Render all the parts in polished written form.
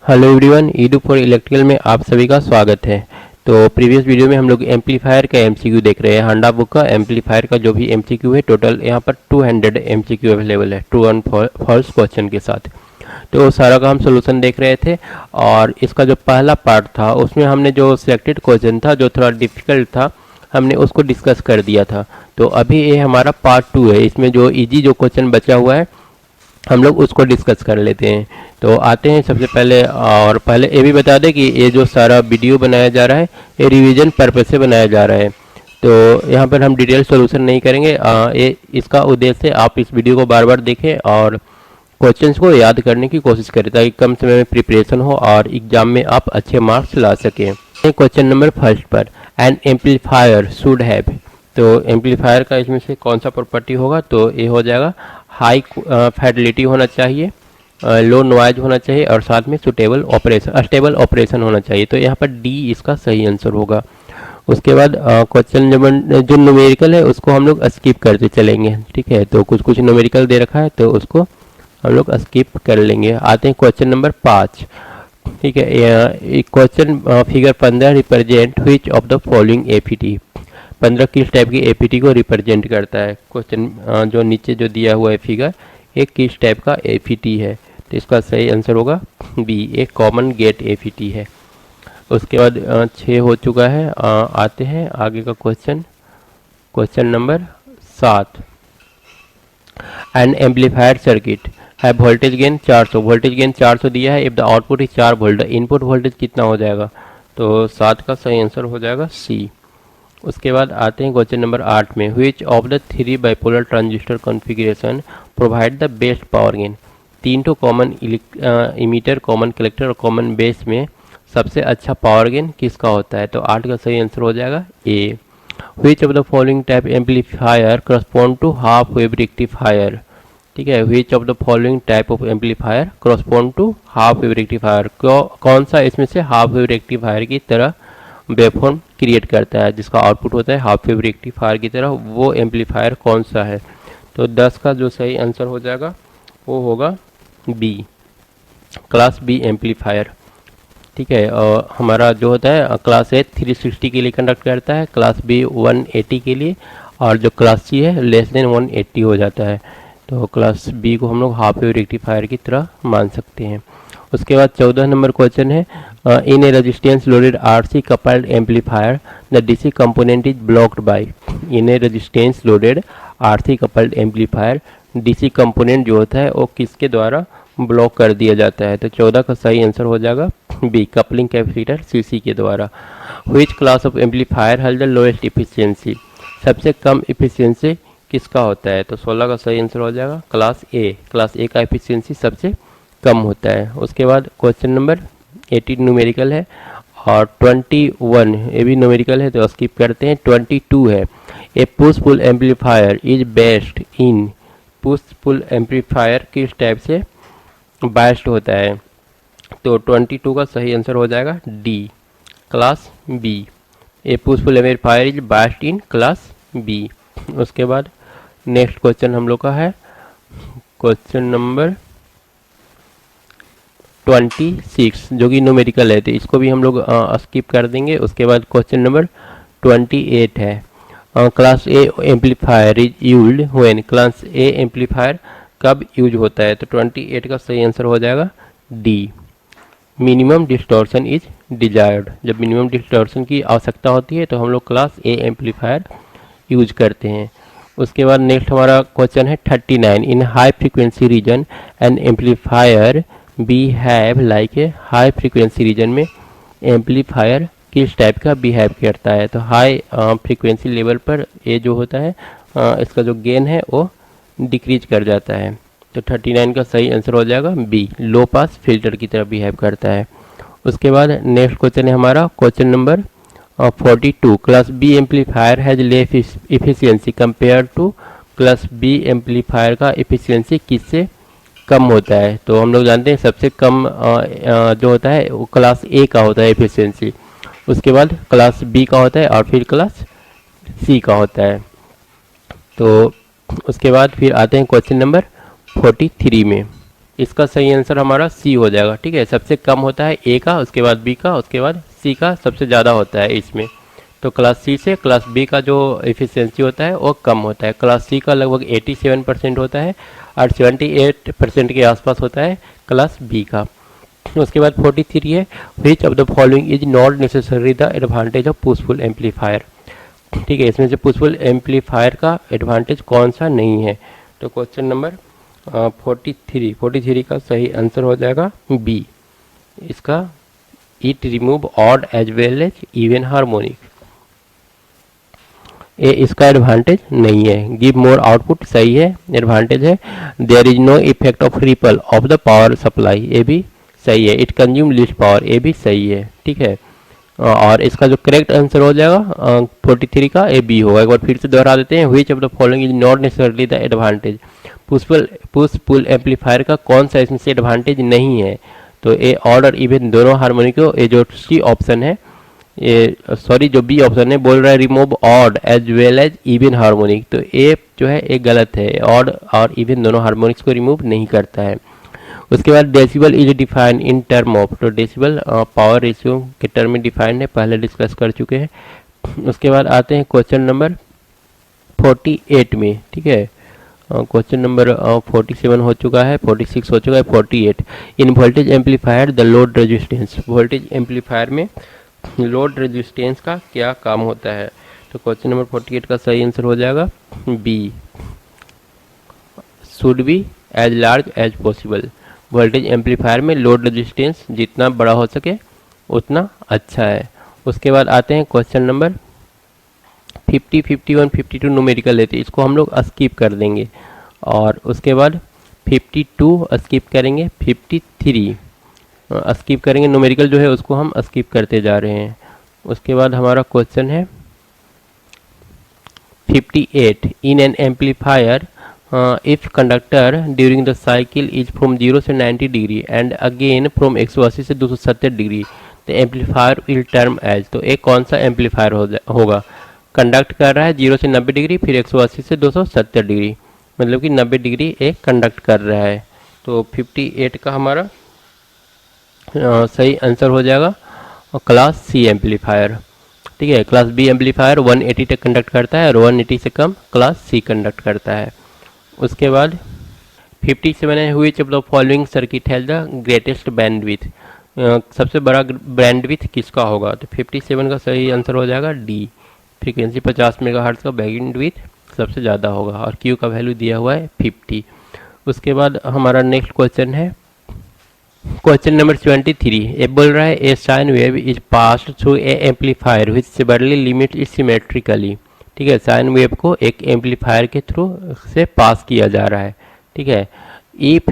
Hello everyone, Edu for electrical में आप सभी का स्वागत है। तो प्रीवियस वीडियो में हम लोग एम्पलीफायर का एमसीक्यू देख रहे हैं। हांडा बुक का एम्पलीफायर का जो भी एमसीक्यू है, टोटल यहाँ पर 200 एमसीक्यू अवेलेबल है, ट्रू एंड फॉल्स क्वेश्चन के साथ। तो सारा का हम सोल्यूशन देख रहे थे और इसका जो पहला पार्ट था उसमें हमने जो सिलेक्टेड क्वेश्चन था जो थोड़ा डिफिकल्ट था, हमने उसको डिस्कस कर दिया था। तो अभी ये हमारा पार्ट 2 है। इसमें जो इजी जो क्वेश्चन बचा हुआ है हम लोग उसको डिस्कस कर लेते हैं। तो आते हैं सबसे पहले, और पहले ये भी बता दें कि ये जो सारा वीडियो बनाया जा रहा है ये रिवीजन पर्पस से बनाया जा रहा है। तो यहाँ पर हम डिटेल सॉल्यूशन नहीं करेंगे। ये इसका उद्देश्य आप इस वीडियो को बार बार देखें और क्वेश्चंस को याद करने की कोशिश करें ताकि कम समय में प्रिपरेशन हो और एग्जाम में आप अच्छे मार्क्स ला सकें। क्वेश्चन नंबर फर्स्ट पर, एन एम्पलीफायर शुड हैव। तो एम्पलीफायर का इसमें से कौन सा प्रॉपर्टी होगा, तो ये हो जाएगा हाई फाइडेलिटी होना चाहिए, लो नॉइज होना चाहिए और साथ में सुटेबल ऑपरेशन स्टेबल ऑपरेशन होना चाहिए। तो यहाँ पर डी इसका सही आंसर होगा। उसके बाद क्वेश्चन नंबर जो न्यूमेरिकल है उसको हम लोग स्किप करते चलेंगे, ठीक है। तो कुछ कुछ न्यूमेरिकल दे रखा है तो उसको हम लोग स्किप कर लेंगे। आते हैं क्वेश्चन नंबर 5, ठीक है। Question figure 15 represent which of the following APT. 15 किस टाइप की एपीटी को रिप्रेजेंट करता है। क्वेश्चन जो नीचे जो दिया हुआ है फिगर, एक किस टाइप का एपीटी है, तो इसका सही आंसर होगा बी, एक कॉमन गेट एपीटी है। उसके बाद 6 हो चुका है। आते हैं आगे का question, question number 7, N amplifier circuit है वोल्टेज गेन 400। वोल्टेज गेन 400 दिया है। If the output is 4 volt, input voltage कितना हो जाएगा, तो 7 का सही आंसर हो जाएगा सी। उसके बाद आते हैं क्वेश्चन नंबर 8 में, which of the 3 bipolar transistor configuration provide the best power gain. 3 तो कॉमन इमीटर, कॉमन कलेक्टर और कॉमन बेस में सबसे अच्छा पावर गेन किसका होता है, तो 8 का सही आंसर हो जाएगा A. Which of the following type amplifier correspond to half wave rectifier, ठीक है। Which of the following type of amplifier correspond to half wave rectifier, कौन सा इसमें से हाफ वेव रेक्टिफायर की तरह वेवफॉर्म क्रिएट करता है जिसका आउटपुट होता है हाफ वेव रेक्टिफायर की तरह, वो एम्पलीफायर कौन सा है। तो 10 का जो सही आंसर हो जाएगा वो होगा बी, क्लास बी एम्पलीफायर, ठीक है। और हमारा जो होता है क्लास ए 360 के लिए कंडक्ट करता है, क्लास बी 180 के लिए, और जो क्लास सी है लेस देन 180 हो जाता है। तो क्लास बी को हम लोग हाफ वेव रेक्टिफायर की तरह मान सकते हैं। उसके बाद 14 नंबर क्वेश्चन है, in a resistance loaded RC coupled amplifier the DC component is blocked by. In a resistance loaded RC coupled amplifier, DC component जो होता है वो किसके द्वारा ब्लॉक कर दिया जाता है, तो 14 का सही आंसर हो जाएगा बी, कपलिंग कैपेसिटर सीसी के द्वारा। Which class of amplifier has the lowest efficiency, सबसे कम इफिशियंसी किसका होता है, तो 16 का सही आंसर हो जाएगा क्लास ए। क्लास ए का इफिशियंसी सबसे कम होता है। उसके बाद क्वेश्चन नंबर 18 न्यूमेरिकल है और 21 ये भी न्यूमेरिकल है तो स्किप करते हैं। 22 है, a push pull amplifier is best in. Push pull amplifier किस टाइप से बेस्ट होता है, तो 22 का सही आंसर हो जाएगा D, class B. A push pull amplifier is best in class B. उसके बाद नेक्स्ट क्वेश्चन हम लोग का है क्वेश्चन नंबर 26 जो कि न्यूमेरिकल है, तो इसको भी हम लोग स्किप कर देंगे। उसके बाद क्वेश्चन नंबर 28 है, class A amplifier is used when. Class A amplifier कब यूज होता है, तो 28 का सही आंसर हो जाएगा D, minimum distortion is desired. जब मिनिमम डिस्टॉर्शन की आवश्यकता होती है तो हम लोग क्लास ए एम्पलीफायर यूज करते हैं। उसके बाद नेक्स्ट हमारा क्वेश्चन है 39, in high frequency region an amplifier behave like a. High frequency region में एम्पलीफायर किस टाइप का बिहेव करता है, तो हाई फ्रीक्वेंसी लेवल पर ये जो होता है इसका जो गेन है वो डिक्रीज कर जाता है। तो 39 का सही आंसर हो जाएगा बी, लो पास फिल्टर की तरह बिहेव करता है। उसके बाद नेक्स्ट क्वेश्चन है हमारा question number 42, class B amplifier has less efficiency compare to. Class B amplifier का इफिशियंसी किससे कम होता है, तो हम लोग जानते हैं सबसे कम जो होता है वो क्लास ए का होता है एफिशिएंसी, उसके बाद क्लास बी का होता है और फिर क्लास सी का होता है। तो उसके बाद फिर आते हैं क्वेश्चन नंबर 43 में। इसका सही आंसर हमारा सी हो जाएगा। ठीक है, सबसे कम होता है ए का, उसके बाद बी का, उसके बाद सी का सबसे ज़्यादा होता है इसमें। तो क्लास सी से क्लास बी का जो एफिशिएंसी होता है वो कम होता है। क्लास सी का लगभग 87% होता है और 78% के आसपास होता है क्लास बी का। उसके बाद 43 है, which of the following is not necessary the advantage of push pull amplifier. ठीक है, इसमें से पुशफुल एम्पलीफायर का एडवांटेज कौन सा नहीं है। तो क्वेश्चन नंबर 43 का सही आंसर हो जाएगा बी, इसका it remove odd as well as even harmonic. A इसका एडवांटेज नहीं है। गिव मोर आउटपुट सही है, एडवांटेज है। There is no effect of ripple of the power supply, ये भी सही है। इट कंज्यूम लिस्ट पावर, ये भी सही है। ठीक है, और इसका जो करेक्ट आंसर हो जाएगा 43 का ए बी होगा। एक बार फिर से दोहरा देते हैं, which of the following is not necessarily the advantage. Push pull amplifier का कौन सा इसमें से एडवांटेज नहीं है। तो ए ऑड और इवन दोनों हार्मोनिक हो। ये जो सी ऑप्शन है, ये सॉरी जो बी ऑप्शन है बोल रहा है remove odd as well as even harmonic. तो ए जो है ये गलत है, ऑड और इवन दोनों हार्मोनिक्स को रिमूव नहीं करता है। उसके बाद decibel is defined in term of, तो डेसिबल पावर रेशियो के टर्म में डिफाइंड है, पहले डिस्कस कर चुके हैं। उसके बाद आते हैं क्वेश्चन नंबर 48 में। ठीक है, क्वेश्चन नंबर 47 हो चुका है, 46 हो चुका है, 48 in voltage amplifier the load resistance. Voltage amplifier में लोड रेजिस्टेंस का क्या काम होता है। तो क्वेश्चन नंबर 48 का सही आंसर हो जाएगा B, should be as large as possible. Voltage amplifier में लोड रेजिस्टेंस जितना बड़ा हो सके उतना अच्छा है। उसके बाद आते हैं क्वेश्चन नंबर 50, 51, 52 न्यूमेरिकल लेते हैं, इसको हम लोग स्किप कर देंगे। और उसके बाद 52 स्किप करेंगे, 53 स्किप करेंगे, न्यूमेरिकल जो है उसको हम स्किप करते जा रहे हैं। उसके बाद हमारा क्वेश्चन है 58 in an amplifier if conductor during the cycle is from 0 से 90 डिग्री एंड अगेन फ्रॉम 180 से 270 degree the amplifier will term as. तो एक कौन सा एम्पलीफायर होगा, कंडक्ट कर रहा है 0 से 90 डिग्री फिर 180 से 270 डिग्री, मतलब कि 90 डिग्री एक कंडक्ट कर रहा है। तो 58 का हमारा सही आंसर हो जाएगा क्लास सी एम्पलीफायर। ठीक है, क्लास बी एम्पलीफायर 180 तक कंडक्ट करता है और 180 से कम क्लास सी कंडक्ट करता है। उसके बाद 57 है, which of the following circuit has the greatest bandwidth. सबसे बड़ा बैंडविड्थ किसका होगा। तो 57 का सही आंसर हो जाएगा डी, फ्रीक्वेंसी 50 मेगाहर्ट्ज का बैंडविड्थ सबसे ज़्यादा होगा और क्यू का वैल्यू दिया हुआ है 50। उसके बाद हमारा नेक्स्ट क्वेश्चन है क्वेश्चन नंबर 73। ये बोल रहा है a sine wave is passed through a amplifier which similarly limit is symmetrically. ठीक है, साइन वेव को एक एम्पलीफायर के थ्रू से पास किया जा रहा है। ठीक है, if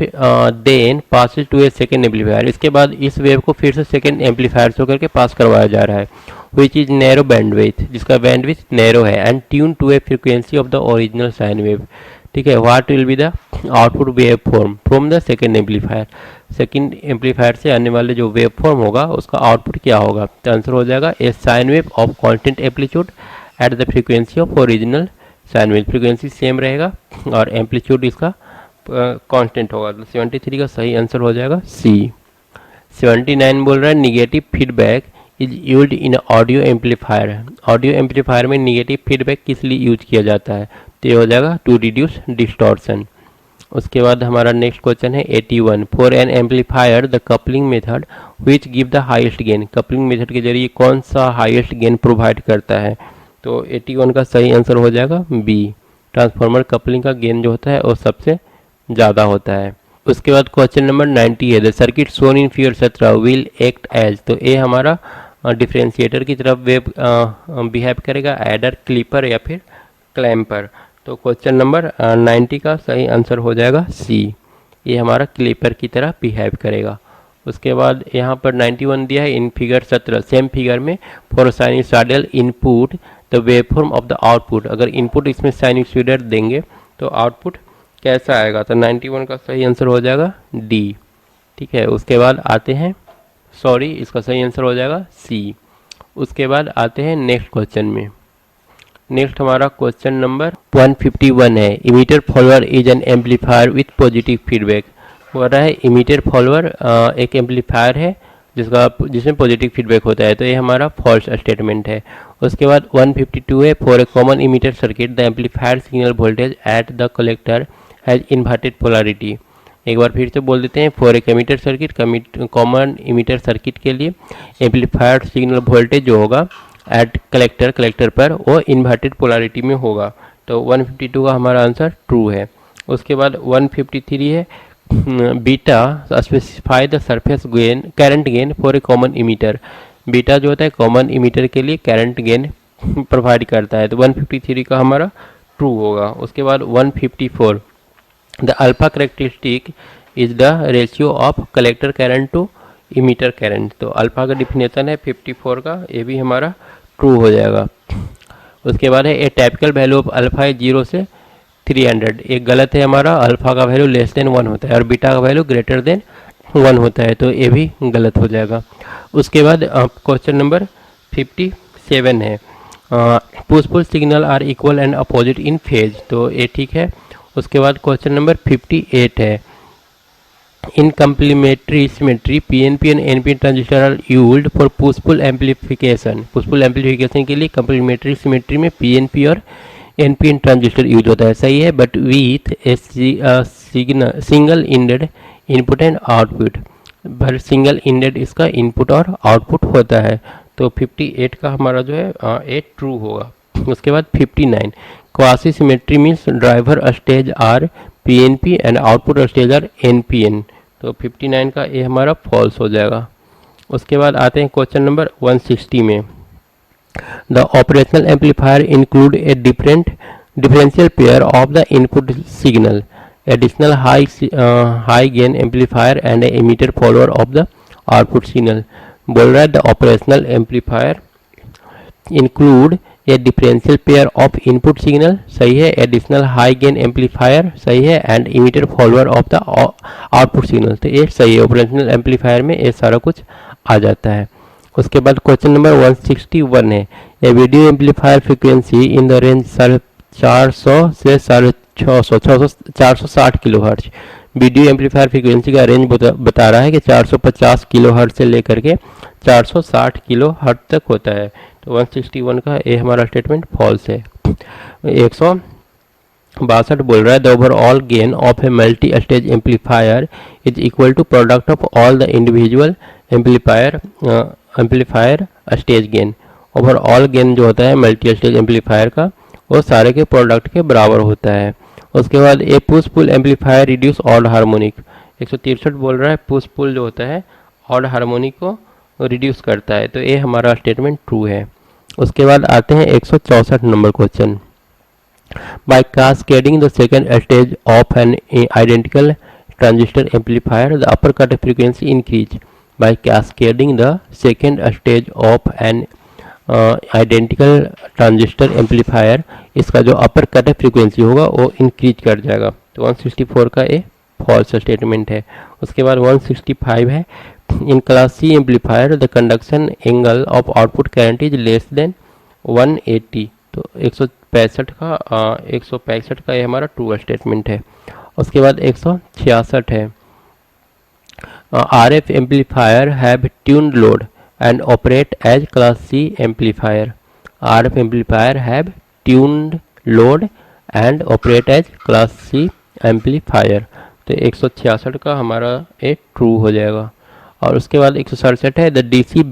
then passes to a second amplifier, इसके बाद इस वेव को फिर से सेकेंड एम्पलीफायर से होकर के पास करवाया जा रहा है, विच इज नैरो बैंडविड्थ, जिसका बैंडविड्थ नैरो है and tune to a frequency of the original sine wave. ठीक है, what will be the output wave form from the second amplifier. Second amplifier से आने वाले जो वेव फॉर्म होगा उसका आउटपुट क्या होगा। तो आंसर हो जाएगा a sine wave of constant amplitude at the frequency of original sine wave. Frequency same रहेगा और एम्पलीट्यूड इसका कांस्टेंट होगा। तो 73 का सही आंसर हो जाएगा सी। 79 बोल रहा है negative feedback is used in audio amplifier. Audio amplifier में निगेटिव फीडबैक किस लिए यूज किया जाता है। तो ये हो जाएगा टू रिड्यूस डिस्टॉर्शन। उसके बाद हमारा नेक्स्ट क्वेश्चन है 81 for an amplifier the coupling method which give the highest gain. Coupling method के जरिए कौन सा हाईएस्ट गेन प्रोवाइड करता है। तो 81 का सही आंसर हो जाएगा बी, ट्रांसफार्मर कपलिंग का गेन जो होता है वो सबसे ज़्यादा होता है। उसके बाद क्वेश्चन नंबर 90 है the circuit shown in figure 17 will act as. तो ये हमारा डिफरेंशिएटर की तरफ वेव बिहेव करेगा, एडर, क्लिपर या फिर क्लैम्पर। तो क्वेश्चन नंबर 90 का सही आंसर हो जाएगा सी, ये हमारा क्लिपर की तरह बिहेव करेगा। उसके बाद यहाँ पर 91 दिया है इन फिगर 17, सेम फिगर में for sinusoidal input the waveform of the output. अगर इनपुट इसमें साइनसॉइडल देंगे तो आउटपुट कैसा आएगा। तो 91 का सही आंसर हो जाएगा डी। ठीक है, उसके बाद आते हैं इसका सही आंसर हो जाएगा सी। उसके बाद आते हैं नेक्स्ट क्वेश्चन में। नेक्स्ट हमारा क्वेश्चन नंबर 151 है emitter follower is an amplifier with positive feedback. बोल रहा है इमीटर फॉलोअर एक एम्पलीफायर है जिसमें पॉजिटिव फीडबैक होता है, तो ये हमारा फॉल्स स्टेटमेंट है। उसके बाद 152 है, for a common emitter circuit the amplifier signal voltage at the collector has inverted polarity. एक बार फिर से बोल देते हैं, फॉर एक emitter circuit, common emitter circuit के लिए एम्पलीफायर सिग्नल वोल्टेज जो होगा एट कलेक्टर पर वो इन्वर्टेड पोलैरिटी में होगा। तो 152 का हमारा आंसर ट्रू है। उसके बाद 153 है, beta specify the surface gain current gain for a common emitter. Beta जो होता है कॉमन इमीटर के लिए करंट गेन प्रोवाइड करता है, तो 153 का हमारा ट्रू होगा। उसके बाद 154 the alpha characteristic is the ratio of collector current to emitter current. तो अल्फा का डिफिनेशन है 54 का, ये भी हमारा ट्रू हो जाएगा। उसके बाद है ए टाइपिकल वैल्यू ऑफ अल्फा है 0 से 300, एक गलत है हमारा, अल्फा का वैल्यू लेस देन 1 होता है और बीटा का वैल्यू ग्रेटर देन 1 होता है, तो ये भी गलत हो जाएगा। उसके बाद क्वेश्चन नंबर 57 है, push pull signal are equal and opposite in phase, तो ये ठीक है। उसके बाद क्वेश्चन नंबर 58 है, in complementary symmetry PNP and NPN transistor are used for push pull amplification. Push pull amplification के लिए कम्प्लीमेंट्री सिमेट्री में पीएनपी और एनपीएन ट्रांजिस्टर यूज होता है, सही है, but with a single ended input and output, पर सिंगल इंडेड इसका इनपुट और आउटपुट होता है, तो 58 का हमारा जो है ये ट्रू होगा। उसके बाद 59 quasi symmetry means driver stage are PNP and output stage are NPN, तो 59 का ये हमारा फॉल्स हो जाएगा। उसके बाद आते हैं क्वेश्चन नंबर 160 में, the operational amplifier include a differential pair of the input signal, additional high gain amplifier and a emitter follower of the output signal। बोल रहा है the operational amplifier include a differential pair of input signal, सही है, additional high gain amplifier सही है, and emitter follower of the output signal, तो ये सही है, operational amplifier में ये सारा कुछ आ जाता है। उसके बाद क्वेश्चन नंबर 161 है, a video amplifier frequency in the range 450 से 460 किलोहर्ट्ज। वीडियो एम्पलीफायर फ्रीक्वेंसी का रेंज बता रहा है कि 450 किलोहर्ट्ज से लेकर के 460 किलोहर्ट्ज तक होता है, तो 161 का ये हमारा स्टेटमेंट फॉल्स है। 162 बोल रहा है, the overall gain of a multi stage amplifier is equal to product of all the individual amplifier stage gain. Overall gain जो होता है मल्टी स्टेज एम्पलीफायर का वो सारे के प्रोडक्ट के बराबर होता है। उसके बाद a push pull amplifier reduce odd harmonic. 163 बोल रहा है पुश पुल जो होता है ऑड हार्मोनिक को रिड्यूस करता है, तो ये हमारा स्टेटमेंट ट्रू है। उसके बाद आते हैं 164 number question, by cascading the second stage of an identical transistor amplifier the upper cut frequency increase. by cascading the second stage of an identical transistor amplifier, इसका जो अपर कट फ्रीक्वेंसी होगा वो increase कर जाएगा, तो 164 का ये फॉल्स स्टेटमेंट है। उसके बाद 165 है, in class C amplifier the conduction angle of output current is less than 180, तो 165 का ये हमारा ट्रू स्टेटमेंट है। उसके बाद 166 है, RF amplifier have tuned load and operate as class C amplifier। RF amplifier have tuned load and operate as class C amplifier, तो 166 का हमारा ये ट्रू हो जाएगा। और उसके बाद 167 है, the DC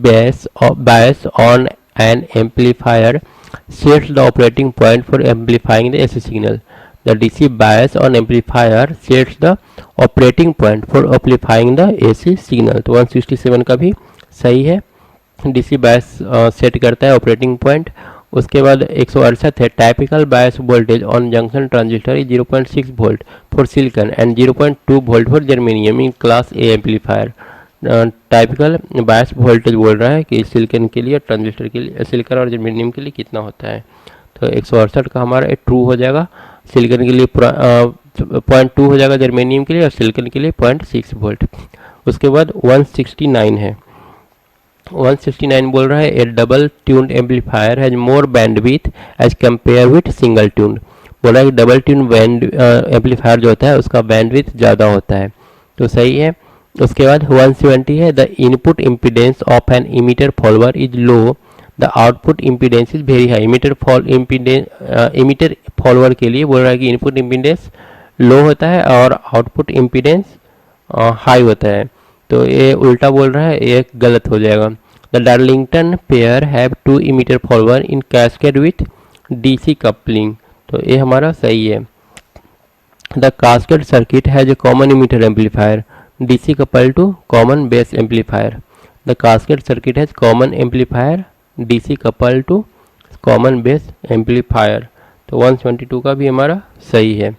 bias on an amplifier sets the operating point for amplifying the AC signal। The DC bias on amplifier sets the operating point for amplifying the AC signal, तो 167 का भी सही है, DC bias सेट करता है operating point. उसके बाद 168 है, typical bias voltage on junction transistor is 0.6 volt for silicon and 0.2 volt for germanium in class A amplifier. Typical bias voltage बोल रहा है कि सिलिकॉन के लिए, ट्रांजिस्टर के लिए, सिलिकॉन और जर्मेनियम के लिए कितना होता है, तो 168 का हमारा ट्रू हो जाएगा। सिलिकॉन के लिए 0.2 हो जाएगा, जर्मेनियम के लिए, और सिलिकॉन के लिए 0.6 वोल्ट। उसके बाद 169 है, 169 बोल रहा है, a double tuned amplifier has more bandwidth as compare with single tuned. बोला है कि डबल ट्यून बैंड एम्पलीफायर जो होता है उसका बैंडविड्थ ज़्यादा होता है, तो सही है। उसके बाद 170 है, the input impedance of an emitter follower is low, the output impedance is very high. Emitter follower के लिए बोल रहा है कि इनपुट इम्पीडेंस लो होता है और आउटपुट इम्पीडेंस हाई होता है। तो ये उल्टा बोल रहा है, ये गलत हो जाएगा। The Darlington pair have 2 emitter follower in cascade with DC coupling, तो ये हमारा सही है। The cascade circuit has a common emitter amplifier DC coupled to common base amplifier. The cascade circuit has common amplifier DC coupled to common base amplifier. तो 172 का भी हमारा सही है।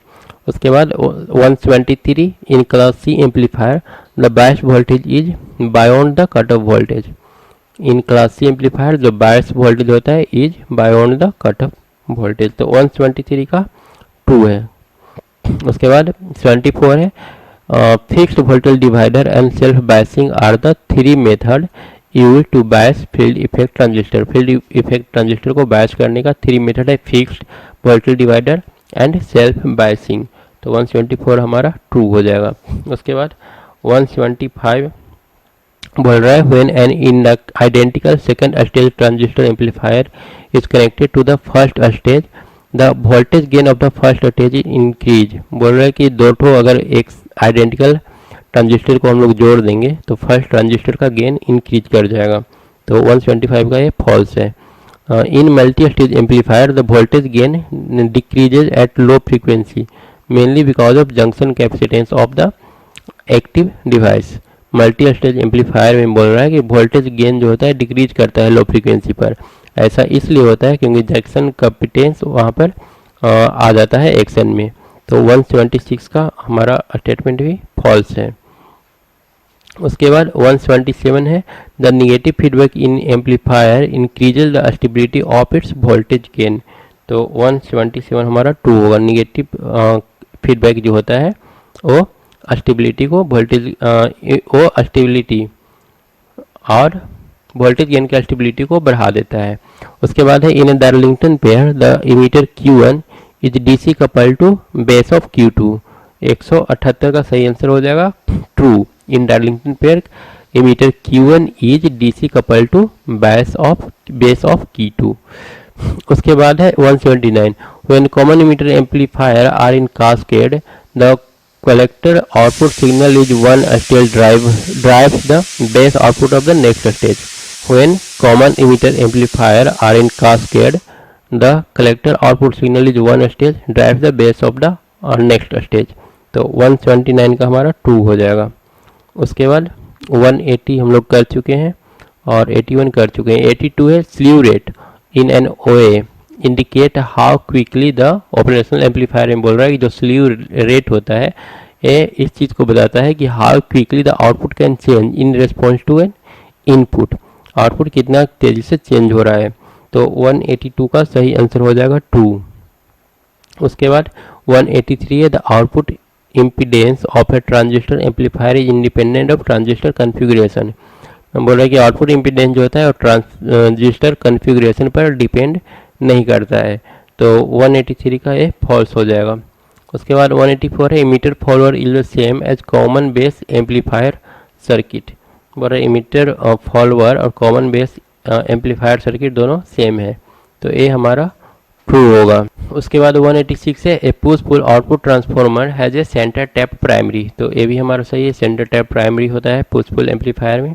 उसके बाद 173 in class C amplifier the bias voltage is beyond the cut off voltage. In class C amplifier जो bias voltage होता है is beyond the cut off voltage, तो 173 का 2 है। उसके बाद 74 है, fixed voltage divider and self biasing are the 3 method use to bias field effect transistor. Field effect transistor को बायस करने का 3 मेथड है, fixed voltage divider and self biasing, तो 174 हमारा ट्रू हो जाएगा। उसके बाद 175 बोल रहा है, when an in the identical second stage transistor amplifier is connected to the first stage the voltage gain of the first stage is increase. बोल रहा है कि दो ठो अगर एक आइडेंटिकल ट्रांजिस्टर को हम लोग जोड़ देंगे तो फर्स्ट ट्रांजिस्टर का गेन इंक्रीज कर जाएगा, तो 175 का ये फॉल्स है। In multi stage amplifier the voltage gain decreases at low frequency mainly because of junction capacitance of the active device. Multi stage amplifier में बोल रहा है कि वोल्टेज गेन जो होता है डिक्रीज करता है लो फ्रीक्वेंसी पर। ऐसा इसलिए होता है क्योंकि जंक्शन कैपेसिटेंस वहाँ पर आ जाता है एक्शन में, तो 176 का हमारा स्टेटमेंट भी फॉल्स है। उसके बाद 177 है, the negative feedback in amplifier increases the stability of its voltage gain, तो 177 हमारा ट्रू होगा। निगेटिव फीडबैक जो होता है वो स्टेबिलिटी को स्टेबिलिटी और वोल्टेज गेन की स्टेबिलिटी को बढ़ा देता है। उसके बाद है, in a Darlington pair the emitter Q1 is DC couple to base of Q2, 178 का सही आंसर हो जाएगा true. In Darlington pair emitter Q1 is DC couple to base of Q2। उसके बाद है 179, when common emitter amplifier are in cascade the collector output signal is one stage drives the base output of the next stage. When common emitter amplifier are in cascade, the collector output signal is one stage drives the base of the next stage. तो 179 का हमारा true हो जाएगा। उसके बाद 180 हम लोग कर चुके हैं और 81 कर चुके हैं। 82 है, slew rate in an OA indicate how quickly the operational amplifier में बोल रहा है कि जो स्लीव रेट होता है ये इस चीज़ को बताता है कि how quickly the output can change in response to an input, output कितना तेज़ी से चेंज हो रहा है, तो 182 का सही आंसर हो जाएगा ट्रू। उसके बाद 183 है, the output impedance of A transistor amplifier is independent of transistor configuration. बोल रहा है कि आउटपुट इम्पीडेंस जो होता है वो ट्रांजिस्टर कन्फिगरेशन पर डिपेंड नहीं करता है, तो 183 का ये फॉल्स हो जाएगा। उसके बाद 184 है, emitter follower is the same as common base amplifier circuit. बोल रहा है इमीटर फॉलोअर और कॉमन बेस एम्पलीफायर सर्किट दोनों सेम है, तो ये हमारा ट्रू होगा। उसके बाद 186 है, a push pull output transformer has a centre tap primary, तो ये भी हमारा सही है, सेंटर टैप प्राइमरी होता है पुश पुल एम्पलीफायर में।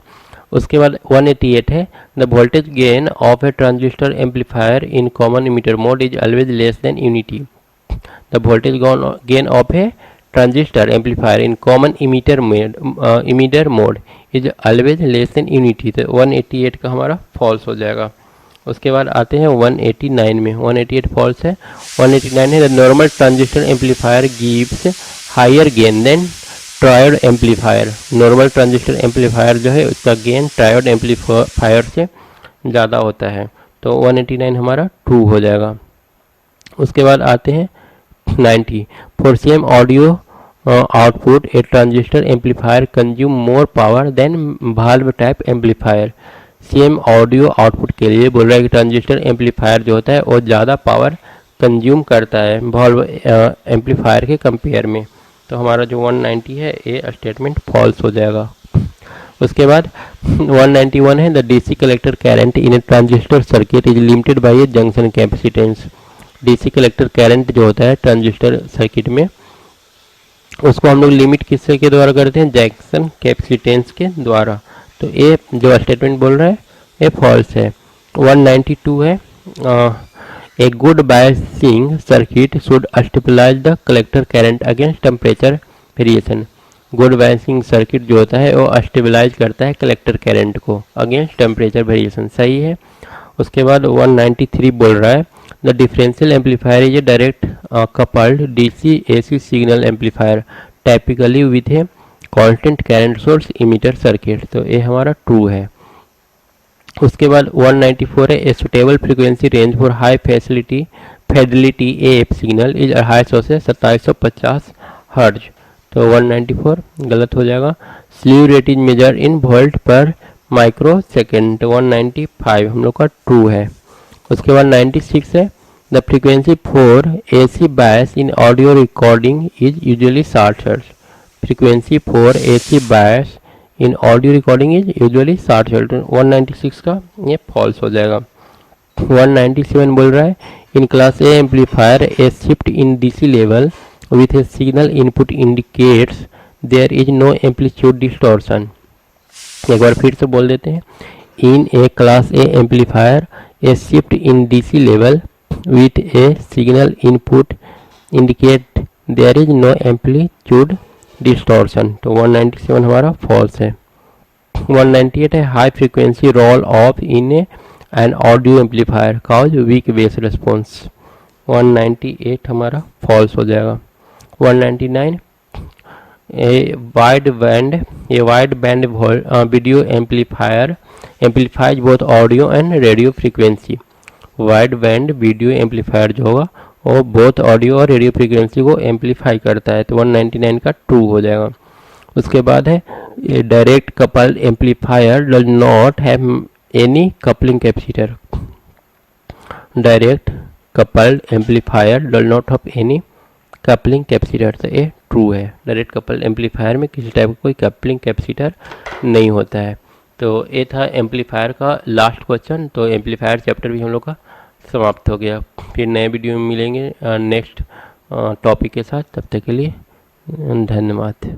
उसके बाद 188 है, the voltage gain of A transistor amplifier in common emitter mode is always less than unity. The voltage gain of A transistor amplifier in common emitter mode is always less than unity, तो 188 का हमारा false हो जाएगा। उसके बाद आते हैं 189 में, 188 फॉल्स है। 189 है, the normal transistor amplifier gives higher gain than triode amplifier. Normal transistor amplifier जो है उसका गेन ट्रायोड एम्पलीफायर से ज़्यादा होता है, तो 189 हमारा ट्रू हो जाएगा। उसके बाद आते हैं 90, for same audio output a transistor amplifier consume more power than valve type amplifier. Same audio output के लिए बोल रहा है कि ट्रांजिस्टर एम्पलीफायर जो होता है वो ज़्यादा पावर कंज्यूम करता है वाल्व एम्पलीफायर के कंपेयर में, तो हमारा जो 190 है ये स्टेटमेंट फॉल्स हो जाएगा। उसके बाद 191 है, the DC collector current in A transistor circuit is limited by A junction capacitance. DC collector current जो होता है ट्रांजिस्टर सर्किट में, उसको हम लोग लिमिट किससे के द्वारा करते हैं, जंक्शन कैपेसिटेंस के द्वारा। तो ये जो स्टेटमेंट बोल रहा है ये फॉल्स है। 192 है, a good biasing circuit should stabilise the collector current against temperature variation. Good biasing circuit जो होता है वो स्टेबलाइज करता है कलेक्टर करंट को अगेंस्ट टेम्परेचर वेरिएशन, सही है। उसके बाद 193 बोल रहा है, the differential amplifier is a direct coupled DC AC signal amplifier typically with a constant current source emitter circuit. तो ये हमारा ट्रू है। उसके बाद 194 है, a suitable frequency range for high fidelity AF signal is 250 से 2750 हर्ट्ज। तो 194 गलत हो जाएगा। Slew rate is measure in volt per microsecond. 195 हम लोग का ट्रू है। उसके बाद 96 है, the frequency for AC bias in audio recording is usually 60 hertz. Frequency for AC bias in audio recording is usually 60 hertz. 196 का ये false हो जाएगा। 197 बोल रहा है, in class A amplifier a shift in DC level with a signal input indicates there is no amplitude distortion। एक बार फिर से बोल देते हैं, in a class A amplifier a shift in DC level with a signal input indicate there is no amplitude distortion. तो 197 हमारा false है। 198 है, high frequency roll off in an audio amplifier cause weak base response. 198 हमारा false हो जाएगा। 199 a wide band video amplifier amplifies both audio and radio frequency. Wide band video amplifier जो होगा वो बोथ ऑडियो और radio frequency को amplify करता है। तो 199 का ट्रू हो जाएगा। उसके बाद है, direct coupled amplifier does not have any coupling capacitor. Direct coupled amplifier does not have any coupling capacitor. तो ये ट्रू है। डायरेक्ट कपल्ड एम्पलीफायर में किसी टाइप का कोई कपलिंग कैपेसिटर नहीं होता है। तो ये था एम्पलीफायर का लास्ट क्वेश्चन। तो एम्पलीफायर चैप्टर भी हम लोग का समाप्त हो गया। फिर नए वीडियो में मिलेंगे नेक्स्ट टॉपिक के साथ। तब तक के लिए धन्यवाद।